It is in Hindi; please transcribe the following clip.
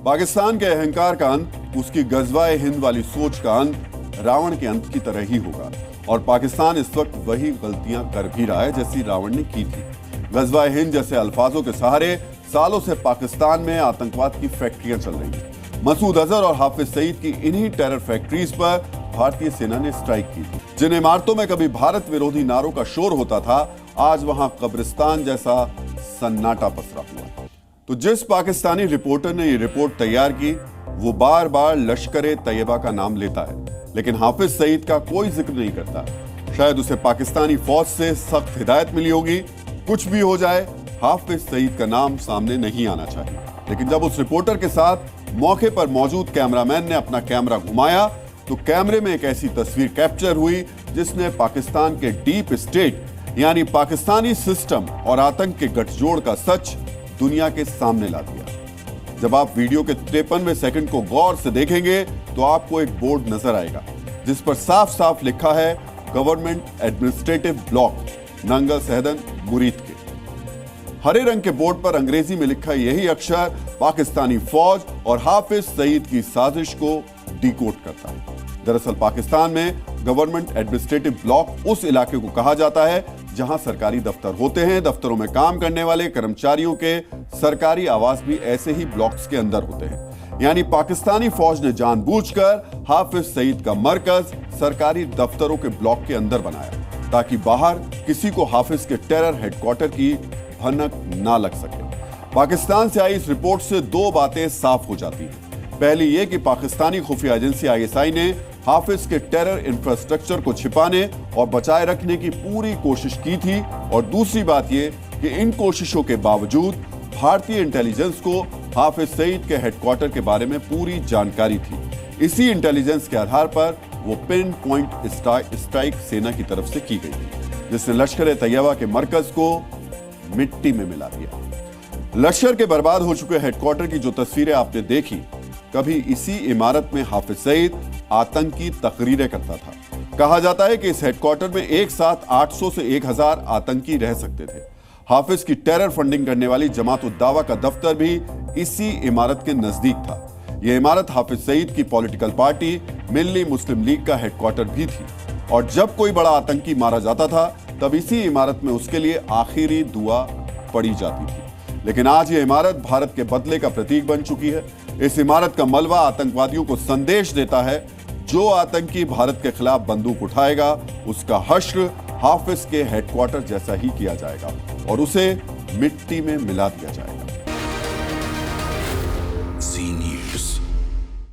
पाकिस्तान के अहंकार का अंत उसकी गजवाए हिंद वाली सोच का अंत रावण के अंत की तरह ही होगा। और पाकिस्तान इस वक्त वही गलतियां कर भी रहा है जैसी रावण ने की थी। गजवाए हिंद जैसे अल्फाजों के सहारे सालों से पाकिस्तान में आतंकवाद की फैक्ट्रियां चल रही हैं। मसूद अजहर और हाफिज सईद की इन्हीं टेरर फैक्ट्रीज पर भारतीय सेना ने स्ट्राइक की थी। जिन इमारतों में कभी भारत विरोधी नारों का शोर होता था, आज वहां कब्रिस्तान जैसा सन्नाटा पसरा हुआ। तो जिस पाकिस्तानी रिपोर्टर ने ये रिपोर्ट तैयार की, वो बार बार लश्कर तैयबा का नाम लेता है, लेकिन हाफिज सईद का कोई जिक्र नहीं करता। शायद उसे पाकिस्तानी फौज से सख्त हिदायत मिली होगी, कुछ भी हो जाए हाफिज सईद का नाम सामने नहीं आना चाहिए। लेकिन जब उस रिपोर्टर के साथ मौके पर मौजूद कैमरामैन ने अपना कैमरा घुमाया, तो कैमरे में एक ऐसी तस्वीर कैप्चर हुई जिसने पाकिस्तान के डीप स्टेट यानी पाकिस्तानी सिस्टम और आतंक के गठजोड़ का सच दुनिया के सामने ला दिया। जब आप वीडियो के 53वें सेकंड को गौर से देखेंगे तो आपको एक बोर्ड नजर आएगा जिस पर साफ साफ लिखा है गवर्नमेंट एडमिनिस्ट्रेटिव ब्लॉक, नंगल सहदन मुरीद के। हरे रंग के बोर्ड पर अंग्रेजी में लिखा यही अक्षर पाकिस्तानी फौज और हाफिज सईद की साजिश को डिकोड करता है। दरअसल पाकिस्तान में गवर्नमेंट एडमिनिस्ट्रेटिव ब्लॉक उस इलाके को कहा जाता है जहां सरकारी दफ्तर होते हैं। दफ्तरों में काम करने वाले कर्मचारियों के सरकारी आवास भी ऐसे ही ब्लॉक्स के अंदर होते हैं। यानी पाकिस्तानी फौज ने जानबूझकर हाफिज सईद का मरकज सरकारी दफ्तरों के ब्लॉक के अंदर बनाया ताकि बाहर किसी को हाफिज के टेरर हेडक्वार्टर की भनक ना लग सके। पाकिस्तान से आई इस रिपोर्ट से दो बातें साफ हो जाती हैं। पहली ये कि पाकिस्तानी खुफिया एजेंसी आईएसआई ने हाफिज के टेरर इंफ्रास्ट्रक्चर को छिपाने और बचाए रखने की पूरी कोशिश की थी, और दूसरी बात ये कि इन कोशिशों के बावजूद भारतीय इंटेलिजेंस को हाफिज सईद के हेडक्वार्टर के बारे में पूरी जानकारी थी। इसी इंटेलिजेंस के आधार पर वो पिन पॉइंट स्ट्राइक सेना की तरफ से की गई थी, जिसने लश्कर तैयबा के मरकज को मिट्टी में मिला दिया। लश्कर के बर्बाद हो चुके हेडक्वार्टर की जो तस्वीरें आपने देखी, कभी इसी इमारत में हाफिज सईद आतंकी तकरीरें करता था। कहा जाता है कि इस हेडक्वार्टर में एक साथ 800 से 1000 आतंकी रह सकते थे। हाफिज की टेरर फंडिंग करने वाली जमात उद दावा का दफ्तर भी इसी इमारत के नजदीक था। यह इमारत हाफिज सईद की पॉलिटिकल पार्टी मिल्ली मुस्लिम लीग का हेडक्वार्टर भी थी, और जब कोई बड़ा आतंकी मारा जाता था तब इसी इमारत में उसके लिए आखिरी दुआ पड़ी जाती थी। लेकिन आज यह इमारत भारत के बदले का प्रतीक बन चुकी है। इस इमारत का मलबा आतंकवादियों को संदेश देता है, जो आतंकी भारत के खिलाफ बंदूक उठाएगा उसका हश्र हाफिज के हेडक्वार्टर जैसा ही किया जाएगा और उसे मिट्टी में मिला दिया जाएगा।